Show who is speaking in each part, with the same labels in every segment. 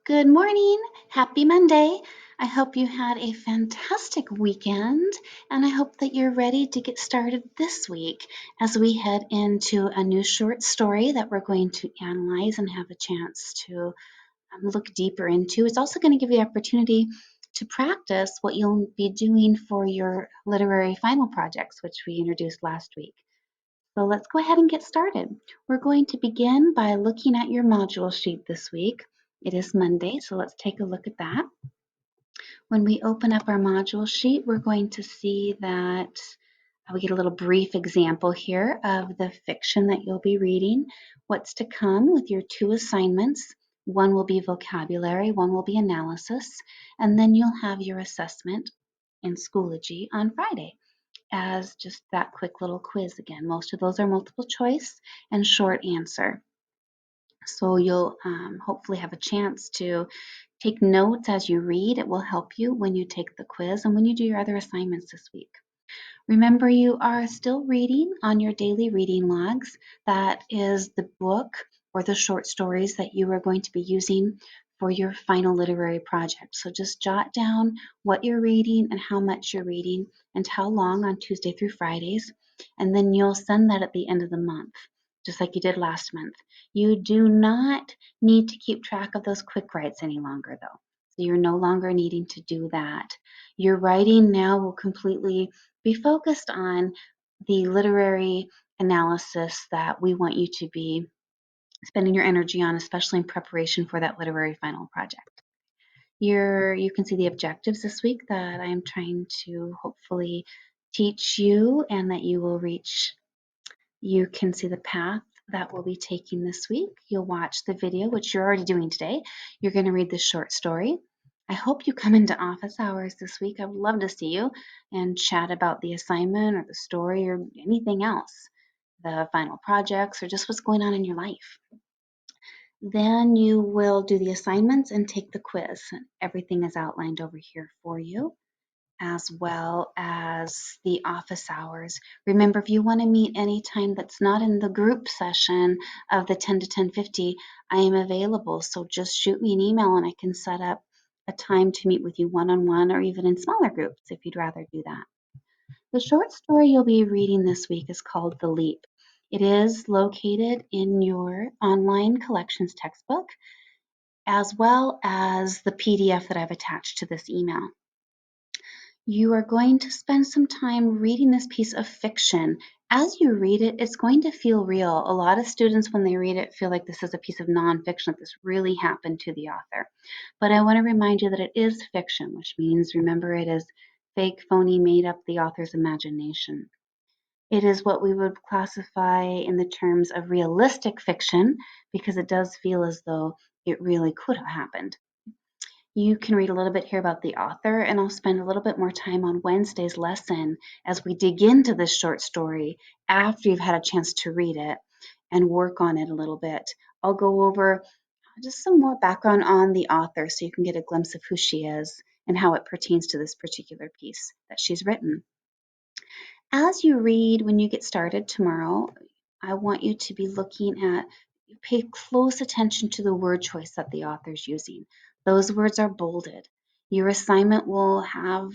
Speaker 1: Good morning. Happy Monday. I hope you had a fantastic weekend, and I hope that you're ready to get started this week as we head into a new short story that we're going to analyze and have a chance to look deeper into. It's also going to give you the opportunity to practice what you'll be doing for your literary final projects, which we introduced last week. So let's go ahead and get started. We're going to begin by looking at your module sheet this week. It is Monday, so let's take a look at that. When we open up our module sheet, we're going to see that we get a little brief example here of the fiction that you'll be reading, what's to come with your two assignments. One will be vocabulary, one will be analysis, and then you'll have your assessment in Schoology on Friday as just that quick little quiz again. Most of those are multiple choice and short answer. So you'll hopefully have a chance to take notes as you read. It will help you when you take the quiz and when you do your other assignments this week. Remember, you are still reading on your daily reading logs. That is the book or the short stories that you are going to be using for your final literary project. So just jot down what you're reading and how much you're reading and how long on Tuesday through Fridays. And then you'll send that at the end of the month, just like you did last month. You do not need to keep track of those quick writes any longer, though. So you're no longer needing to do that. Your writing now will completely be focused on the literary analysis that we want you to be spending your energy on, especially in preparation for that literary final project. You can see the objectives this week that I am trying to hopefully teach you and that you will reach. You can see the path that we'll be taking this week. You'll watch the video, which you're already doing today. You're going to read the short story. I hope you come into office hours this week. I would love to see you and chat about the assignment or the story or anything else, the final projects or just what's going on in your life. Then you will do the assignments and take the quiz. Everything is outlined over here for you, as well as the office hours. Remember, if you want to meet anytime that's not in the group session of the 10 to 10:50, I am available. So just shoot me an email and I can set up a time to meet with you one-on-one or even in smaller groups if you'd rather do that. The short story you'll be reading this week is called The Leap. It is located in your online collections textbook, as well as the PDF that I've attached to this email. You are going to spend some time reading this piece of fiction. As you read it, it's going to feel real. A lot of students, when they read it, feel like this is a piece of nonfiction, that this really happened to the author. But I want to remind you that it is fiction, which means, remember, it is fake, phony, made up, the author's imagination. It is what we would classify in the terms of realistic fiction because it does feel as though it really could have happened. You can read a little bit here about the author, and I'll spend a little bit more time on Wednesday's lesson as we dig into this short story after you've had a chance to read it and work on it a little bit. I'll go over just some more background on the author so you can get a glimpse of who she is and how it pertains to this particular piece that she's written. As you read, when you get started tomorrow, I want you to be looking at, pay close attention to the word choice that the author's using. Those words are bolded. Your assignment will have,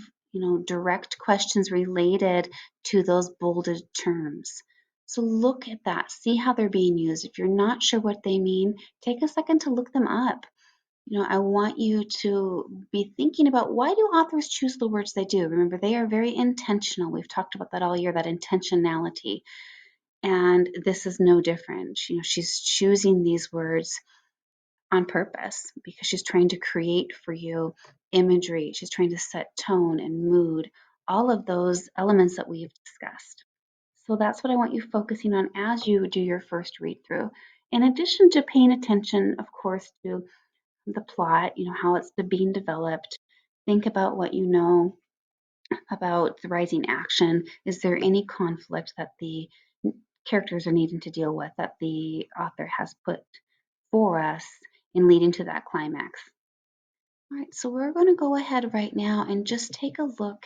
Speaker 1: direct questions related to those bolded terms. So look at that, see how they're being used. If you're not sure what they mean, take a second to look them up. I want you to be thinking about, why do authors choose the words they do? Remember, they are very intentional. We've talked about that all year, that intentionality. And this is no different. She's choosing these words on purpose because she's trying to create for you imagery. She's trying to set tone and mood, all of those elements that we've discussed. So that's what I want you focusing on as you do your first read through. In addition to paying attention, of course, to the plot, how it's being developed. Think about what you know about the rising action. Is there any conflict that the characters are needing to deal with that the author has put for us in leading to that climax? All right, so we're going to go ahead right now and just take a look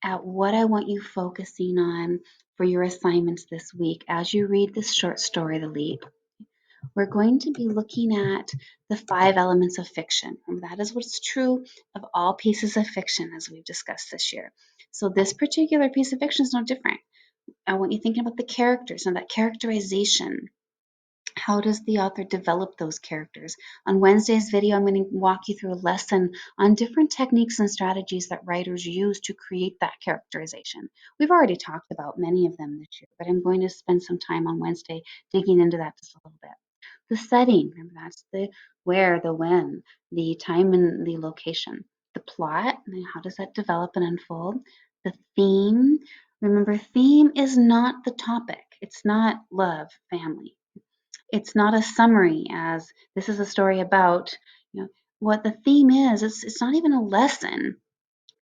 Speaker 1: at what I want you focusing on for your assignments this week as you read this short story, The Leap. we're going to be looking at the 5 elements of fiction. And that is what's true of all pieces of fiction as we've discussed this year. So this particular piece of fiction is no different. I want you thinking about the characters and that characterization. How does the author develop those characters? On Wednesday's video, I'm going to walk you through a lesson on different techniques and strategies that writers use to create that characterization. We've already talked about many of them this year, but I'm going to spend some time on Wednesday digging into that just a little bit. The setting, remember that's the where, the when, the time and the location. The plot, and how does that develop and unfold? The theme, remember theme is not the topic. It's not love, family. It's not a summary as this is a story about, what the theme is. It's not even a lesson.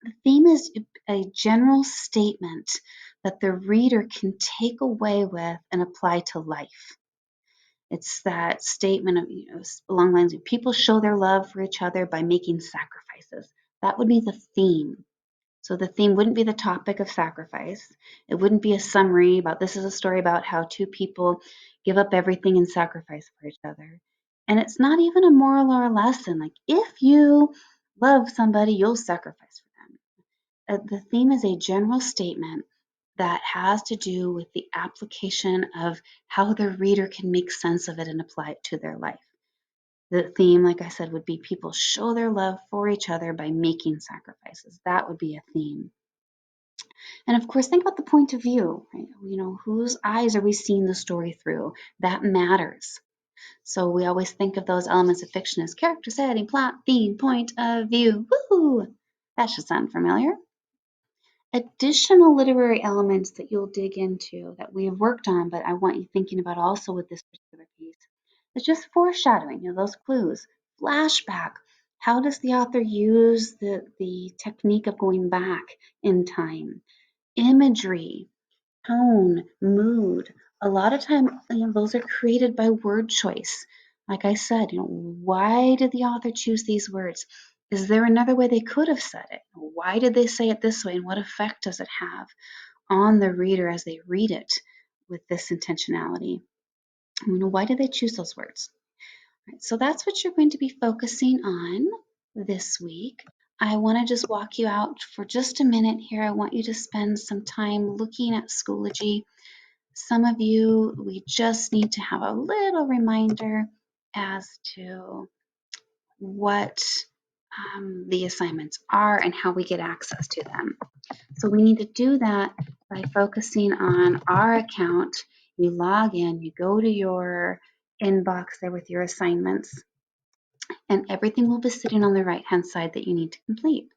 Speaker 1: The theme is a general statement that the reader can take away with and apply to life. It's that statement of, along the lines of people show their love for each other by making sacrifices. That would be the theme. So the theme wouldn't be the topic of sacrifice. It wouldn't be a summary about this is a story about how 2 people give up everything and sacrifice for each other. And it's not even a moral or a lesson. Like if you love somebody, you'll sacrifice for them. The theme is a general statement that has to do with the application of how the reader can make sense of it and apply it to their life. The theme, like I said, would be people show their love for each other by making sacrifices. That would be a theme. And of course, think about the point of view. Right? Whose eyes are we seeing the story through? That matters. So we always think of those elements of fiction as character, setting, plot, theme, point of view. Woohoo! That should sound familiar. Additional literary elements that you'll dig into that we have worked on, but I want you thinking about also with this particular piece. It's just foreshadowing, those clues. Flashback. How does the author use the technique of going back in time? Imagery, tone, mood. A lot of time, those are created by word choice. Like I said, why did the author choose these words? Is there another way they could have said it? Why did they say it this way? And what effect does it have on the reader as they read it with this intentionality? Why did they choose those words? Right, so that's what you're going to be focusing on this week. I want to just walk you out for just a minute here. I want you to spend some time looking at Schoology. Some of you, we just need to have a little reminder as to what the assignments are and how we get access to them. So we need to do that by focusing on our account. You log in, you go to your inbox there with your assignments, and everything will be sitting on the right-hand side that you need to complete.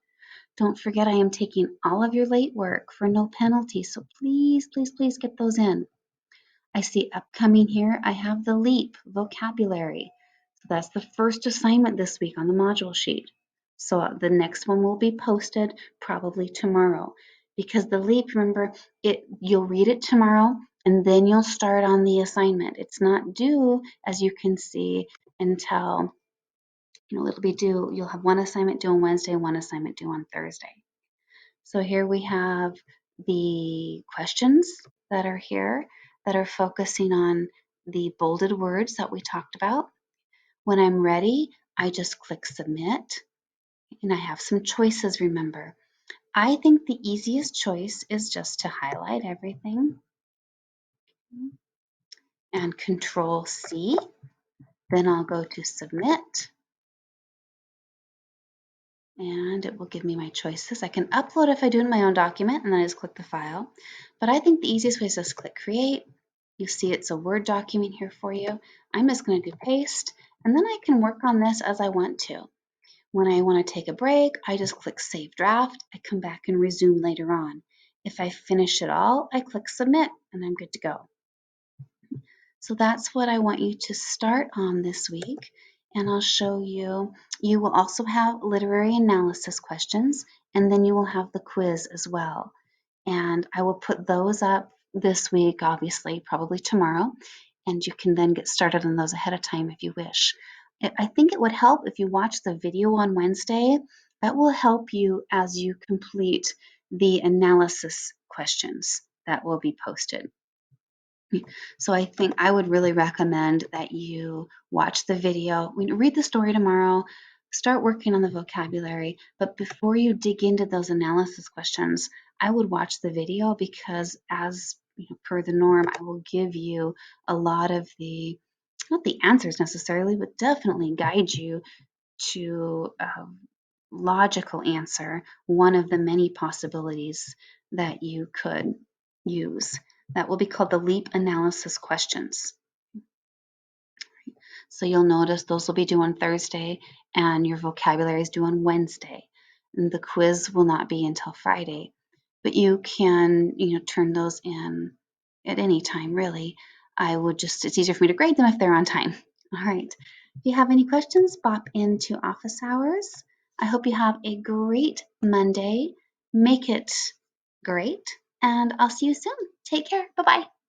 Speaker 1: Don't forget I am taking all of your late work for no penalty, so please, please, please get those in. I see upcoming here, I have the LEAP vocabulary. So that's the first assignment this week on the module sheet. So the next one will be posted probably tomorrow because the LEAP, remember, you'll read it tomorrow and then you'll start on the assignment. It's not due, as you can see, until, it'll be due, you'll have one assignment due on Wednesday, one assignment due on Thursday. So here we have the questions that are here that are focusing on the bolded words that we talked about. When I'm ready, I just click submit and I have some choices, remember. I think the easiest choice is just to highlight everything and Control C. Then I'll go to submit and it will give me my choices. I can upload if I do in my own document and then I just click the file. But I think the easiest way is just click create. You see it's a Word document here for you. I'm just going to do paste and then I can work on this as I want to. When I want to take a break, I just click save draft. I come back and resume later on. If I finish it all, I click submit and I'm good to go. So that's what I want you to start on this week. And I'll show you, you will also have literary analysis questions, and then you will have the quiz as well. And I will put those up this week, obviously, probably tomorrow, and you can then get started on those ahead of time if you wish. I think it would help if you watch the video on Wednesday. That will help you as you complete the analysis questions that will be posted. So I think I would really recommend that you watch the video, read the story tomorrow, start working on the vocabulary, but before you dig into those analysis questions, I would watch the video because as per the norm, I will give you a lot of the, not the answers necessarily, but definitely guide you to a logical answer, one of the many possibilities that you could use. That will be called the LEAP analysis questions. So you'll notice those will be due on Thursday and your vocabulary is due on Wednesday. And the quiz will not be until Friday, but you can, turn those in at any time, really. It's easier for me to grade them if they're on time. All right. If you have any questions, pop into office hours. I hope you have a great Monday. Make it great, and I'll see you soon. Take care. Bye-bye.